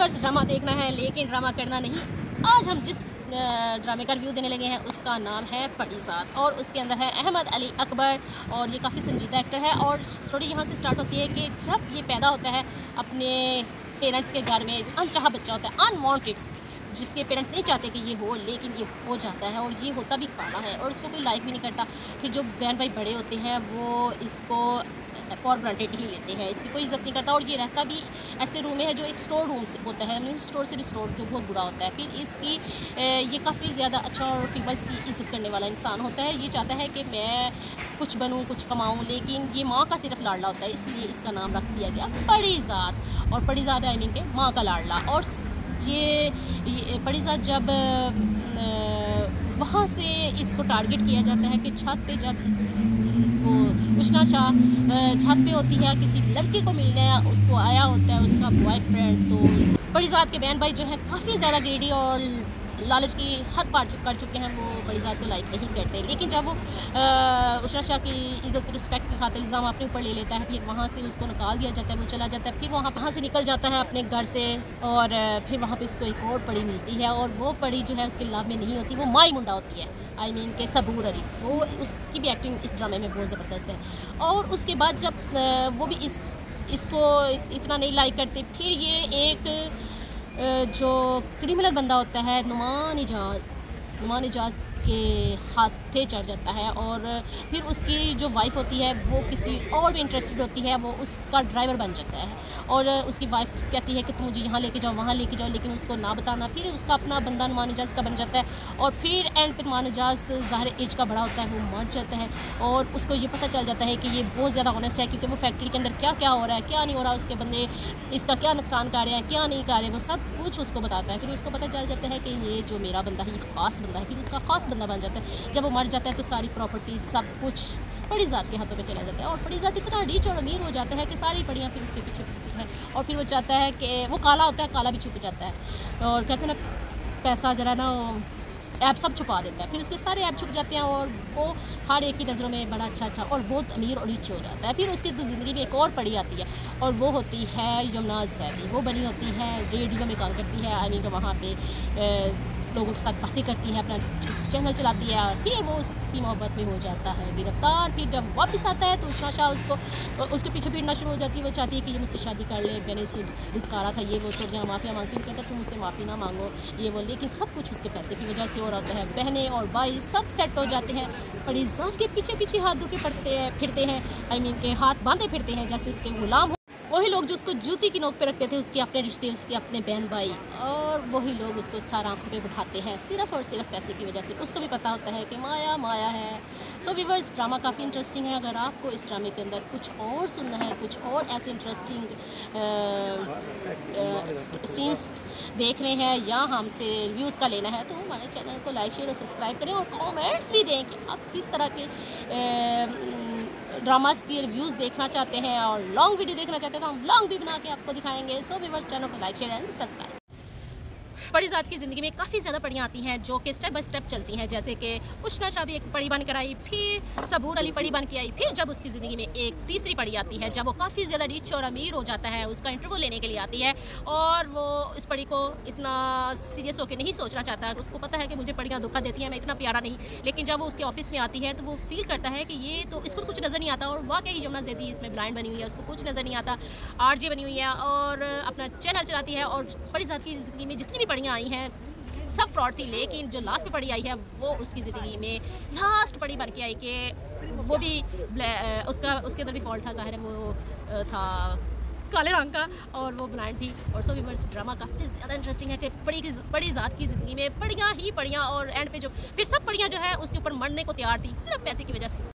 Viewers drama देखना है लेकिन ड्रामा करना नहीं। आज हम जिस ड्रामे का रिव्यू देने लगे हैं उसका नाम है परीज़ात और उसके अंदर है अहमद अली अकबर और ये काफ़ी संजीदा एक्टर है। और स्टोरी यहाँ से स्टार्ट होती है कि जब ये पैदा होता है अपने पेरेंट्स के घर में, अनचाहा बच्चा होता है, अनवांटेड, जिसके पेरेंट्स नहीं चाहते कि ये हो, लेकिन ये हो जाता है और ये होता भी काला है और इसको कोई लाइक भी नहीं करता। फिर जो बहन भाई बड़े होते हैं वो इसको फॉर ग्रांटेड ही लेते हैं, इसकी कोई इज़्ज़त नहीं करता। और ये रहता भी ऐसे रूम में है जो एक स्टोर रूम से होता है, स्टोर से रिस्टोर, जो बहुत बुरा होता है। फिर इसकी ये काफ़ी ज़्यादा अच्छा और फीमेल्स की इज़्ज़त करने वाला इंसान होता है। ये चाहता है कि मैं कुछ बनूँ, कुछ कमाऊँ, लेकिन ये माँ का सिर्फ लाडला होता है, इसलिए इसका नाम रख दिया गया परीज़ात। और परीज़ात आई मीन के माँ का लाडला। और ये परीज़ात जब वहाँ से इसको टारगेट किया जाता है कि छत पे जब इस वो उष्णा शाह छत पे होती है, किसी लड़के को मिलने उसको आया होता है उसका बॉयफ्रेंड। तो परीज़ात के बहन भाई जो है काफ़ी ज़्यादा ग्रीडी और लालच की हद पार कर चुके हैं, वो परीज़ात को लाइक नहीं करते। लेकिन जब वो उष्णा शाह की इज़्ज़त रिस्पेक्ट की खातिर इल्ज़ाम अपने ऊपर ले लेता है, फिर वहाँ से उसको निकाल दिया जाता है, वो चला जाता है। फिर वहाँ से निकल जाता है अपने घर से और फिर वहाँ पे उसको एक और परी मिलती है और वो परी जो है उसके लव में नहीं होती, वो माई मुंडा होती है, आई मीन के सबूर अली। वो उसकी भी एक्टिंग इस ड्रामे में बहुत ज़बरदस्त है। और उसके बाद जब वो भी इसको इतना नहीं लाइक करते, फिर ये एक जो क्रिमिनल बंदा होता है नुमान इजाज़ के हाथे चढ़ जाता है। और फिर उसकी जो वाइफ होती है वो किसी और भी इंटरेस्टेड होती है, वो उसका ड्राइवर बन जाता है। और उसकी वाइफ कहती है कि तुम मुझे यहाँ लेके जाओ, वहाँ लेके जाओ, लेकिन उसको ना बताना। फिर उसका अपना बंदा नुमान इजाज़ का बन जाता है और फिर एंड पर नुमान इजाज़ ज़ाहिर एज का बड़ा होता है, वो मर जाता है। और उसको ये पता चल जाता है कि ये बहुत ज़्यादा ऑनेस्ट है, क्योंकि वो फैक्ट्री के अंदर क्या क्या हो रहा है, क्या नहीं हो रहा, उसके बंदे इसका क्या नुकसान कर रहे हैं, क्या नहीं कर रहे, वो सब कुछ उसको बताता है। फिर उसको पता चल जाता है कि ये जो मेरा बंदा है ये ख़ास बंदा है। फिर उसका ख़ास बंदा बन जाता है। जब वो मर जाता है तो सारी प्रॉपर्टी सब कुछ परीज़ात के हाथों में चला जाता है और परीज़ात इतना रिच और अमीर हो जाता है कि सारी पड़ियाँ फिर उसके पीछे पड़ती हैं। और फिर वो चाहता है कि वो काला होता है, काला भी छुप जाता है और कहते हैं ना पैसा जरा ना ऐप सब छुपा देता है। फिर उसके सारे ऐप छुप जाते हैं और वो हर एक की नज़रों में बड़ा अच्छा और बहुत अमीर और रिच हो जाता है। फिर उसकी तो ज़िंदगी में एक और पड़ी आती है और वो होती है यमुना ज़ैदी। वो बनी होती है, रेडियो में काम करती है, आई मीन वहाँ पे लोगों के साथ बातें करती है, अपना चैनल चलाती है। और फिर वो उसकी मोहब्बत में हो जाता है गिरफ्तार। फिर जब वापस आता है तो उषा शाह उसके पीछे फिरना शुरू हो जाती है। वो चाहती है कि ये मुझसे शादी कर ले, मैंने इसको धुतकारा था, ये वो सब यहाँ माफ़िया मांगती है। कहता तुम मुझसे माफ़ी ना मांगो, ये वो, लेकिन सब कुछ उसके पैसे की वजह से हो रहा होता है। बहनें और भाई सब सेट हो जाते हैं, परीज़ात के पीछे पीछे हाथ धो के फिरते हैं, आई मीन के हाथ बांधे फिरते हैं जैसे उसके गुलाम। वही लोग जो उसको जूती की नोक पे रखते थे, उसके अपने रिश्ते, उसके अपने बहन भाई, और वही लोग उसको सारा आंखों पे बिठाते हैं सिर्फ और सिर्फ पैसे की वजह से। उसको भी पता होता है कि माया माया है। सो व्यूअर्स, ड्रामा काफ़ी इंटरेस्टिंग है। अगर आपको इस ड्रामे के अंदर कुछ और सुनना है, कुछ और ऐसे इंटरेस्टिंग सीन्स देखने हैं या हमसे रिव्यूज़ का लेना है तो हमारे चैनल को लाइक शेयर और सब्सक्राइब करें और कमेंट्स भी दें कि आप किस तरह के ड्रामास की रिव्यूज़ देखना चाहते हैं और लॉन्ग वीडियो देखना चाहते हैं तो हम लॉन्ग भी बना के आपको दिखाएंगे। सो व्यूअर्स, चैनल को लाइक शेयर एंड सब्सक्राइब। परीज़ात की ज़िंदगी में काफ़ी ज़्यादा पड़ियाँ आती हैं जो कि स्टेप बाय स्टेप चलती हैं, जैसे कि उष्णा शाह भी एक पड़ी बन कर आई, फिर सबूर अली पड़ी बन के आई। फिर जब उसकी ज़िंदगी में एक तीसरी पड़ी आती है, जब वो काफ़ी ज़्यादा रिच और अमीर हो जाता है, उसका इंटरव्यू लेने के लिए आती है और वो इस पड़ी को इतना सीरियस होकर नहीं सोचना चाहता है। उसको पता है कि मुझे पड़ियाँ धोखा देती हैं, मैं इतना प्यारा नहीं। लेकिन जब वो उसके ऑफिस में आती है तो वो फील करता है कि ये तो इसको कुछ नज़र नहीं आता। और वाकई यमुना ज़ैदी इसमें ब्लाइंड बनी हुई है, उसको कुछ नज़र नहीं आता, आरजे बनी हुई है और अपना चैनल चलाती है। और परीज़ात की ज़िंदगी में जितनी भी पड़ियाँ आई हैं सब फ्रॉड थी, लेकिन जो लास्ट में पड़ी आई है वो उसकी ज़िंदगी में लास्ट पड़ी बन के आई कि वो भी उसके अंदर भी फॉल्ट था, ज़ाहिर है वो था काले रंग का और वो ब्लाइंड थी। और सो व्यूअर्स, ड्रामा काफ़ी ज़्यादा इंटरेस्टिंग है कि परीज़ात की ज़िंदगी में पड़ियाँ ही पड़ियाँ और एंड पे जो फिर सब पड़ियाँ जो है उसके ऊपर मरने को तैयार थी सिर्फ पैसे की वजह से।